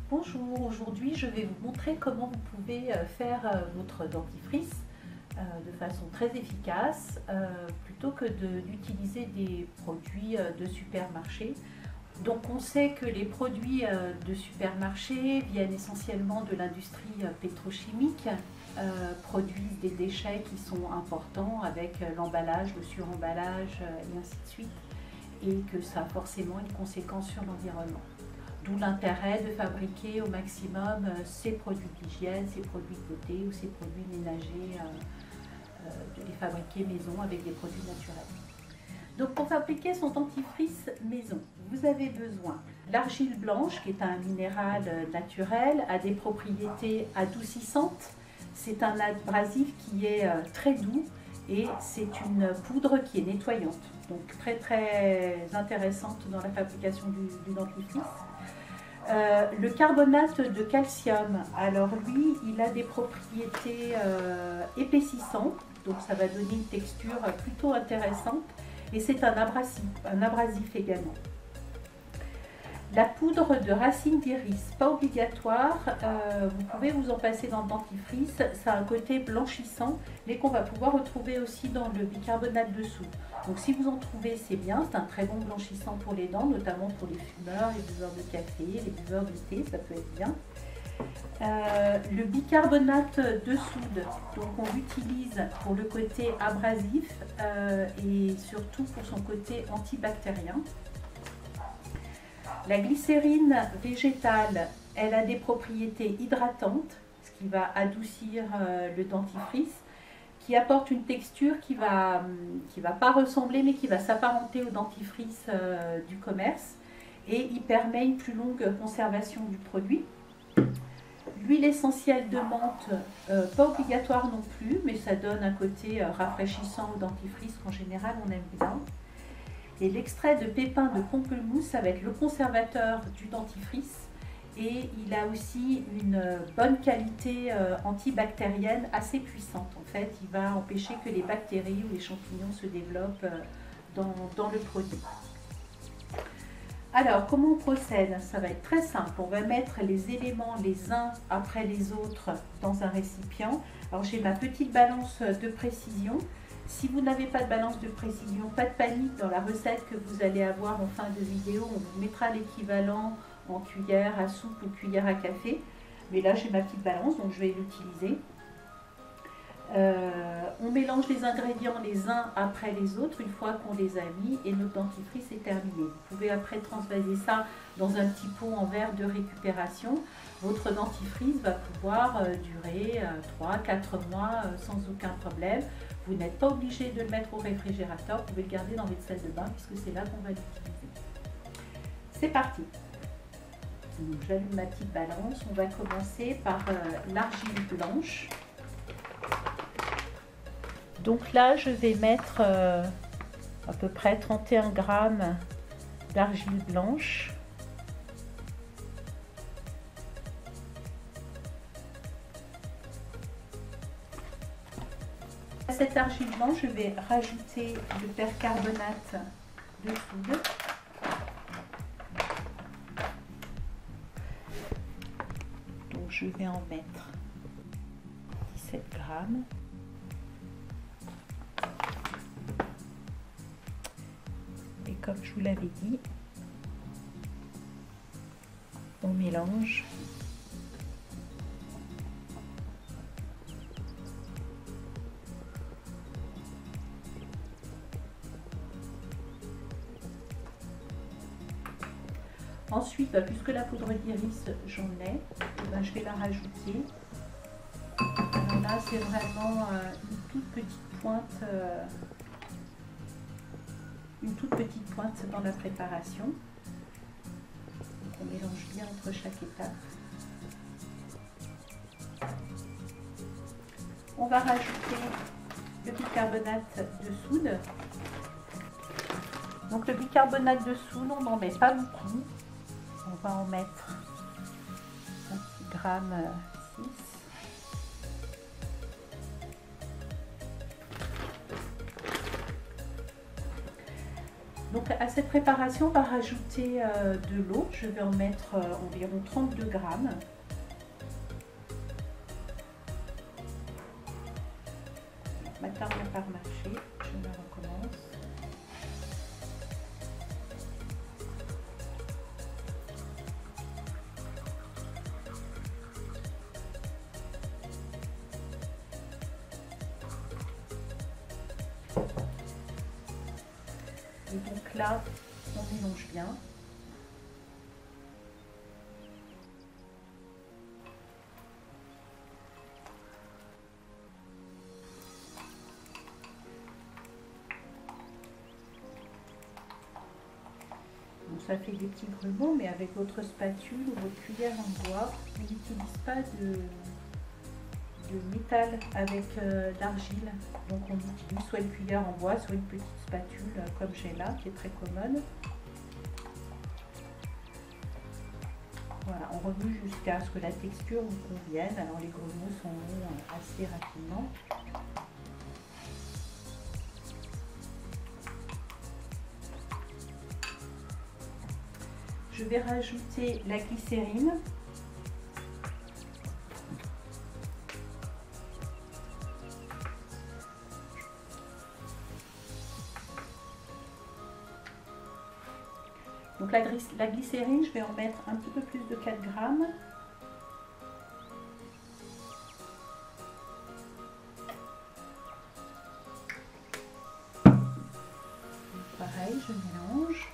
Bonjour, aujourd'hui je vais vous montrer comment vous pouvez faire votre dentifrice de façon très efficace plutôt que d'utiliser des produits de supermarché. Donc on sait que les produits de supermarché viennent essentiellement de l'industrie pétrochimique, produisent des déchets qui sont importants avec l'emballage, le suremballage et ainsi de suite, et que ça a forcément une conséquence sur l'environnement. D'où l'intérêt de fabriquer au maximum ces produits d'hygiène, ces produits de beauté ou ces produits ménagers, de les fabriquer maison avec des produits naturels. Donc pour fabriquer son dentifrice maison, vous avez besoin de l'argile blanche qui est un minéral naturel, a des propriétés adoucissantes. C'est un abrasif qui est très doux et c'est une poudre qui est nettoyante. Donc très intéressante dans la fabrication du dentifrice. Le carbonate de calcium, alors lui, il a des propriétés épaississantes, donc ça va donner une texture plutôt intéressante et c'est un abrasif également. La poudre de racine d'iris, pas obligatoire, vous pouvez vous en passer dans le dentifrice, ça a un côté blanchissant, mais qu'on va pouvoir retrouver aussi dans le bicarbonate de soude. Donc si vous en trouvez, c'est bien, c'est un très bon blanchissant pour les dents, notamment pour les fumeurs, les buveurs de café, les buveurs de thé, ça peut être bien. Le bicarbonate de soude, donc on l'utilise pour le côté abrasif et surtout pour son côté antibactérien. La glycérine végétale, elle a des propriétés hydratantes, ce qui va adoucir le dentifrice, qui apporte une texture qui va pas ressembler, mais qui va s'apparenter au dentifrice du commerce, et il permet une plus longue conservation du produit. L'huile essentielle de menthe, pas obligatoire non plus, mais ça donne un côté rafraîchissant au dentifrice qu'en général on aime bien. Et l'extrait de pépins de pamplemousse, ça va être le conservateur du dentifrice et il a aussi une bonne qualité antibactérienne assez puissante. En fait, il va empêcher que les bactéries ou les champignons se développent dans le produit. Alors, comment on procède? Ça va être très simple. On va mettre les éléments les uns après les autres dans un récipient. Alors, j'ai ma petite balance de précision. Si vous n'avez pas de balance de précision, pas de panique, dans la recette que vous allez avoir en fin de vidéo, on vous mettra l'équivalent en cuillère à soupe ou cuillère à café. Mais là, j'ai ma petite balance, donc je vais l'utiliser. On mélange les ingrédients les uns après les autres une fois qu'on les a mis et notre dentifrice est terminé. Vous pouvez après transvaser ça dans un petit pot en verre de récupération. Votre dentifrice va pouvoir durer 3-4 mois sans aucun problème. Vous n'êtes pas obligé de le mettre au réfrigérateur, vous pouvez le garder dans votre salle de bain puisque c'est là qu'on va l'utiliser. C'est parti. J'allume ma petite balance. On va commencer par l'argile blanche. Donc là, je vais mettre à peu près 31 g d'argile blanche. À cette argile blanche, je vais rajouter le percarbonate de soude. Donc je vais en mettre 17 g. Et comme je vous l'avais dit, on mélange. Ensuite, puisque la poudre d'iris, j'en ai, je vais la rajouter. Alors là, c'est vraiment une toute petite pointe. Dans la préparation. Donc on mélange bien entre chaque étape. On va rajouter le bicarbonate de soude. Donc le bicarbonate de soude, on n'en met pas beaucoup. On va en mettre un petit gramme 6. Donc à cette préparation, on va rajouter de l'eau. Je vais en mettre environ 32 grammes. Ma tarte n'a pas marché, je la recommence. Et donc là, on mélange bien. Donc ça fait des petits grumeaux, mais avec votre spatule ou votre cuillère en bois, on n'utilise pas de métal avec d'argile. Donc on utilise soit une cuillère en bois, soit une petite spatule comme j'ai là, qui est très commode. Voilà, on remue jusqu'à ce que la texture vous convienne. Alors les grelots sont assez rapidement. Je vais rajouter la glycérine. Donc la glycérine, je vais en mettre un petit peu plus de 4 grammes. Pareil, je mélange.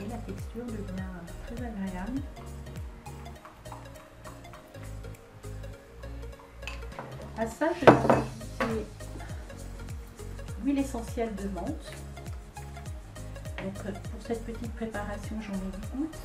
La texture devient très agréable. À ça, je vais ajouter l'huile essentielle de menthe. Donc, pour cette petite préparation, j'en mets 10 gouttes.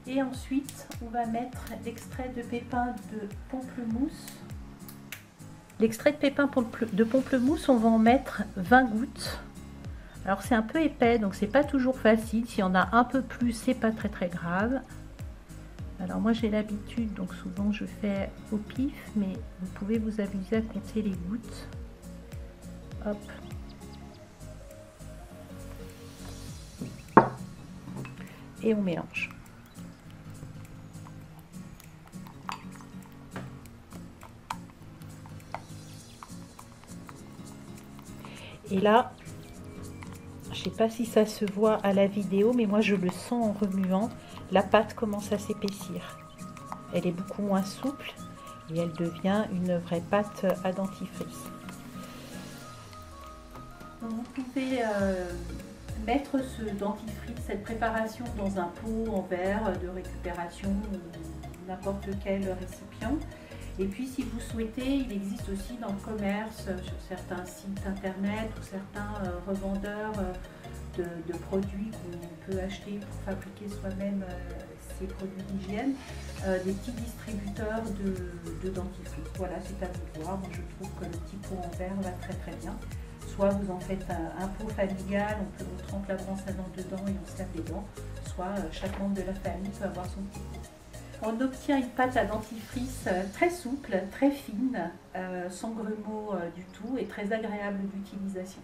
Et ensuite, on va mettre l'extrait de pépins de pamplemousse. L'extrait de pépins de pamplemousse, on va en mettre 20 gouttes. Alors c'est un peu épais, donc c'est pas toujours facile. S'il y en a un peu plus, c'est pas très grave. Alors moi j'ai l'habitude, donc souvent je fais au pif, mais vous pouvez vous amuser à compter les gouttes. Hop. Et on mélange. Et là, je ne sais pas si ça se voit à la vidéo, mais moi je le sens en remuant. La pâte commence à s'épaissir. Elle est beaucoup moins souple et elle devient une vraie pâte à dentifrice. Vous pouvez mettre ce dentifrice, cette préparation dans un pot en verre de récupération ou n'importe quel récipient. Et puis si vous souhaitez, il existe aussi dans le commerce, sur certains sites internet ou certains revendeurs de produits qu'on peut acheter pour fabriquer soi-même ces produits d'hygiène, des petits distributeurs de dentifrice. Voilà, c'est à vous de voir. Moi, je trouve que le petit pot en verre va très bien. Soit vous en faites un pot familial, on trempe la brosse à dents dedans et on se lave les dents, soit chaque membre de la famille peut avoir son petit pot. On obtient une pâte à dentifrice très souple, très fine, sans grumeaux du tout et très agréable d'utilisation.